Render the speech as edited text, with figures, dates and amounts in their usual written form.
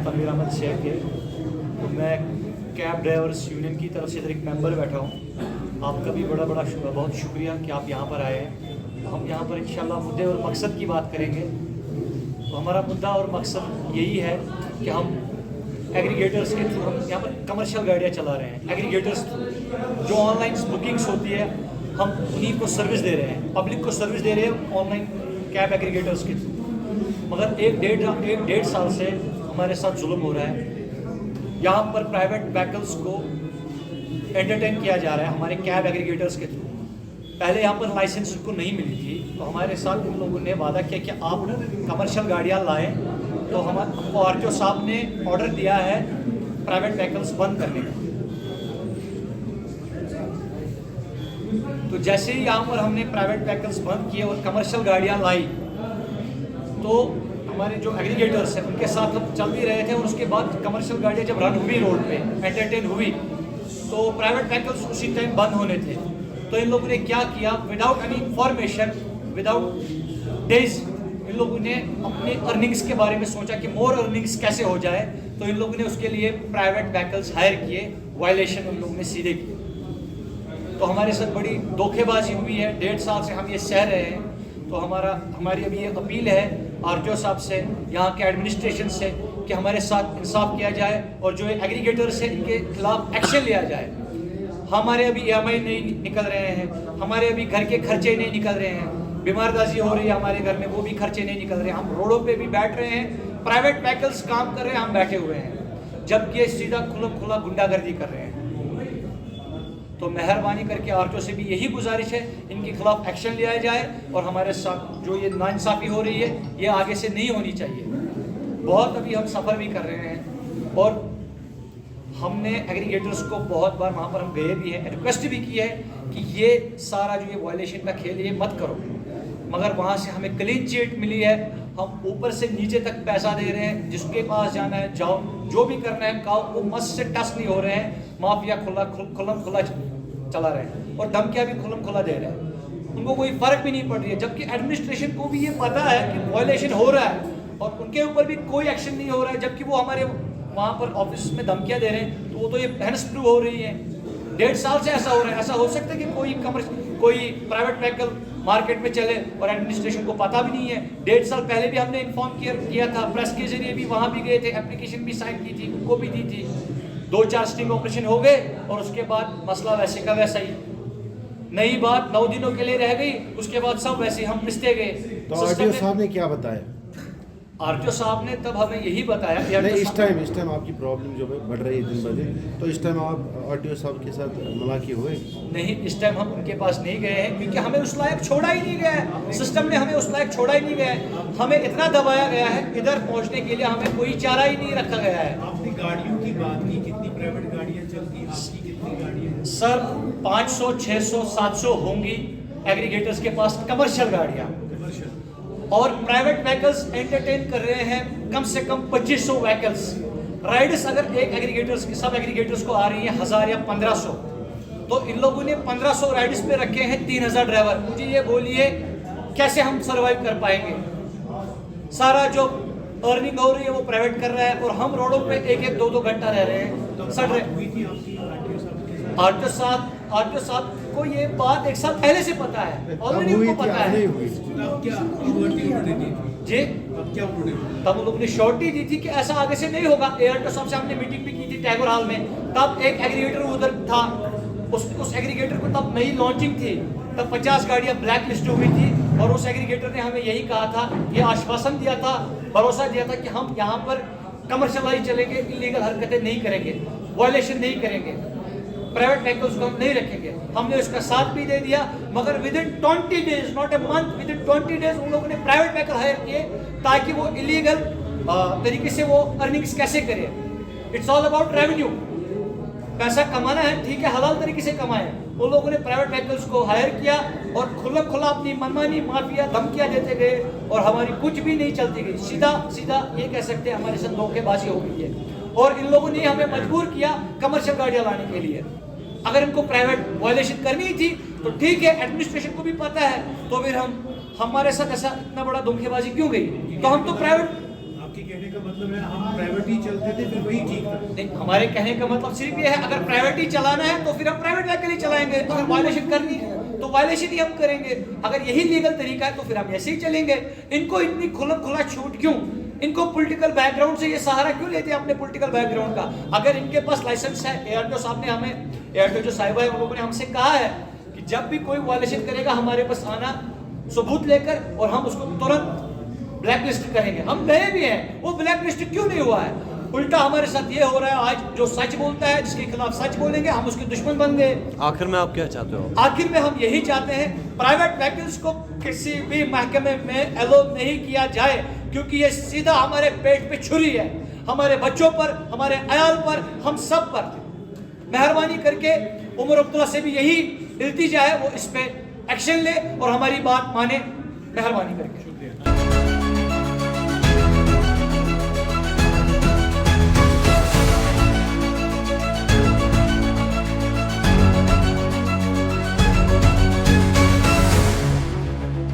तनवीर अहमद शेख है। तो मैं कैब ड्राइवर्स यूनियन की तरफ से इधर एक मेंबर बैठा हूँ। आपका भी बहुत शुक्रिया कि आप यहाँ पर आए हैं। हम यहाँ पर इंशाल्लाह मुद्दे और मकसद की बात करेंगे। तो हमारा मुद्दा और मकसद यही है कि हम एग्रीगेटर्स के थ्रू हम यहाँ पर कमर्शियल गाड़ियाँ चला रहे हैं। एग्रीगेटर्स जो ऑनलाइन बुकिंग्स होती है हम उन्हीं को सर्विस दे रहे हैं, पब्लिक को सर्विस दे रहे हैं ऑनलाइन कैब एग्रीगेटर्स के थ्रू। मगर एक डेढ़ साल से हमारे साथ जुल्म हो रहा है। यहाँ पर प्राइवेट व्हीकल्स को एंटरटेन किया जा रहा है हमारे कैब एग्रीगेटर्स के थ्रू। पहले यहाँ पर लाइसेंस उनको नहीं मिली थी, तो हमारे साथ इन लोगों ने वादा किया कि आप कमर्शियल गाड़ियाँ लाएं। तो हमको आरटीओ साहब ने ऑर्डर दिया है प्राइवेट व्हीकल्स बंद करने का। तो जैसे ही यहाँ पर हमने प्राइवेट व्हीकल्स बंद किए और कमर्शियल गाड़ियाँ लाई, तो हमारे जो एग्रीगेटर्स हैं उनके साथ हम चल भी रहे थे। और उसके बाद कमर्शियल गाड़ियाँ जब रन हुई रोड पे, एंटरटेन हुई, तो प्राइवेट व्हीकल्स उसी टाइम बंद होने थे। तो इन लोगों ने क्या किया, without any information, without days, इन लोगों ने अपने अर्निंग्स के बारे में सोचा कि मोर अर्निंग्स कैसे हो जाए। तो इन लोगों ने उसके लिए प्राइवेट व्हीकल्स हायर किए, वायलेशन उन लोगों ने सीधे किए। तो हमारे साथ बड़ी धोखेबाजी हुई है। 1.5 साल से हम ये सह रहे हैं। तो हमारी अभी ये अपील है आरटीओ साहब से, यहाँ के एडमिनिस्ट्रेशन से, कि हमारे साथ इंसाफ किया जाए और जो एग्रीगेटर्स हैं इनके खिलाफ एक्शन लिया जाए। हमारे अभी EMI नहीं निकल रहे हैं, हमारे अभी घर के खर्चे नहीं निकल रहे हैं, बीमारदाजी हो रही है हमारे घर में, वो भी खर्चे नहीं निकल रहे हैं। हम रोडों पे भी बैठ रहे हैं, प्राइवेट व्हीकल्स काम कर रहे हैं, हम बैठे हुए हैं, जबकि ये सीधा खुला गुंडागर्दी कर रहे हैं। तो मेहरबानी करके आरटीओ से भी यही गुजारिश है, इनके खिलाफ एक्शन लिया जाए और हमारे साथ जो ये नाइंसाफ़ी हो रही है ये आगे से नहीं होनी चाहिए। बहुत अभी हम सफ़र भी कर रहे हैं और हमने एग्रीगेटर्स को बहुत बार वहाँ पर हम गए भी हैं, रिक्वेस्ट भी की है कि ये सारा जो ये वायलेशन का खेल ये मत करो। मगर वहाँ से हमें क्लीन चिट मिली है। हम ऊपर से नीचे तक पैसा दे रहे हैं, जिसके पास जाना है जाओ, जो भी करना है खाओ, वो मस से टस नहीं हो रहे हैं। माफिया खुला चला रहे हैं और धमकियाँ भी खुला दे रहे हैं। उनको कोई फर्क भी नहीं पड़ रही है, जबकि एडमिनिस्ट्रेशन को भी ये पता है कि वायलेशन हो रहा है और उनके ऊपर भी कोई एक्शन नहीं हो रहा है। जबकि वो हमारे वहाँ पर ऑफिस में धमकियाँ दे रहे हैं, तो वो तो ये बहस प्रूव हो रही है। 1.5 साल से ऐसा हो रहा है। ऐसा हो सकता है कि कोई प्राइवेट व्हीकल मार्केट में चले और एडमिनिस्ट्रेशन को पता भी नहीं है। 1.5 साल पहले भी हमने इन्फॉर्म किया था, प्रेस के जरिए भी वहाँ भी गए थे, एप्लीकेशन भी साइन की थी, उनको भी दी थी। 2-4 स्टिंग ऑपरेशन हो गए और उसके बाद मसला वैसे का वैसा ही। नई बात 9 दिनों के लिए रह गई, उसके बाद सब वैसे हम पिसते गए। तो आरटीओ साहब ने क्या बताया? आरटीओ साहब ने तब हमें यही बताया नहीं, इस टाइम आपकी प्रॉब्लम जो है बढ़ रही है दिन ब दिन, तो इस टाइम आप आरटीओ साहब के साथ मुलाकात हुए? नहीं, इस टाइम हम उनके पास नहीं गए हैं, क्योंकि हमें उस लायक छोड़ा ही नहीं गया है। सिस्टम ने हमें उस लायक छोड़ा ही नहीं गया है। हमें इतना दबाया गया है, इधर पहुंचने के लिए हमें कोई चारा ही नहीं रखा गया है। आपने गाड़ियों की बात की, कितनी प्राइवेट गाड़ियाँ चलती हैं, आपकी कितनी गाड़ियाँ? सर 500, 600, 700 होंगी एग्रीगेटर्स के पास कमर्शियल गाड़ियाँ, और प्राइवेट व्हीकल्स एंटरटेन कर रहे हैं कम से कम 2500 व्हीकल्स। राइड्स अगर एक एग्रीगेटर्स की सब एग्रीगेटर्स को आ रही है 1000 या 1500, तो इन लोगों ने 1500 राइड्स पे रखे हैं 3000 ड्राइवर। मुझे ये बोलिए कैसे हम सर्वाइव कर पाएंगे? सारा जो अर्निंग हो रही है वो प्राइवेट कर रहा है और हम रोडों पे 1-1, 2-2 घंटा रह रहे हैं, सड़ रहे। हुई थी आपकी आरटीओ साहब को ये बात 1 साल पहले से पता है, ऑलरेडी उनको पता है। अब क्या उन्होंने दी थी जी, अब क्या उन्होंने? तब उन लोगों ने श्योरिटी दी थी कि ऐसा आगे से नहीं होगा। आरटीओ साहब से हमने मीटिंग भी की थी टैगोर हॉल में। तब एक एग्रीगेटर उधर था, उस एग्रीगेटर को तब नई लॉन्चिंग थी, तब 50 गाड़ियां ब्लैक लिस्ट हुई थी और उस एग्रीगेटर ने हमें यही कहा था, ये आश्वासन दिया था, भरोसा दिया था कि हम यहाँ पर कमर्शियलाइज चलेंगे, इलीगल हरकतें नहीं करेंगे, वायलेशन नहीं करेंगे, प्राइवेट व्हीकल्स को हम नहीं रखेंगे। हमने उसका साथ भी दे दिया, मगर with in 20 days, not a month, with in 20 days उन लोगों ने प्राइवेट व्हीकल हायर किए ताकि वो इलीगल तरीके से वो अर्निंग्स कैसे करे। इट्स ऑल अबाउट रेवेन्यू, पैसा कमाना है, ठीक है, हलाल तरीके से कमाए। उन लोगों ने प्राइवेट व्हीकल्स को हायर किया और खुला अपनी मनमानी माफिया धमकियां देते गए और हमारी कुछ भी नहीं चलती गई। सीधा ये कह सकते हैं हमारे साथ धोखेबाजी हो गई है और इन लोगों ने हमें मजबूर किया कमर्शियल गाड़ियां लाने के लिए। अगर इनको प्राइवेट वायलेशन करनी थी तो ठीक है, एडमिनिस्ट्रेशन को भी पता है, तो फिर हमारे साथ ऐसा इतना बड़ा धोखेबाजी क्यों गई? तो हम तो प्राइवेट आपके कहने का मतलब मतलब है हम प्राइवेट ही चलते थे फिर वही ठीक था। नहीं, हमारे कहने का मतलब सिर्फ ये है, अगर प्राइवेट ही चलाना है तो फिर हम प्राइवेट व्हीकल ही चलाएंगे, अगर वायलेशन करनी है तो वायलेशन ही हम करेंगे, अगर यही लीगल तरीका है तो फिर हम ऐसे ही चलेंगे। इनको इतनी खुला छूट क्यों? इनको पॉलिटिकल बैकग्राउंड से ये सहारा क्यों लेते हैं अपने पॉलिटिकल बैकग्राउंड का? अगर इनके पास लाइसेंस है, एयरटेल साहब ने हमें, एयरटेल जो साहिबा है उन लोगों ने हमसे कहा है कि जब भी कोई वायलेशन करेगा हमारे पास आना सबूत लेकर, और हम उसको तुरंत ब्लैक लिस्ट करेंगे। हम गए भी हैं, वो ब्लैक लिस्ट क्यों नहीं हुआ है? उल्टा हमारे साथ ये हो रहा है, आज जो सच बोलता है, जिसके खिलाफ सच बोलेंगे हम उसके दुश्मन बन गए। आखिर में आप क्या चाहते हो? आखिर में हम यही चाहते हैं, प्राइवेट व्हीकल्स को किसी भी महकमे में अलो नहीं किया जाए, क्योंकि ये सीधा हमारे पेट पे छुरी है, हमारे बच्चों पर, हमारे अयाल पर, हम सब पर। मेहरबानी करके उमर अब्दुल्ला से भी यही इल्तिजा है, वो इस पे एक्शन ले और हमारी बात माने, मेहरबानी करके।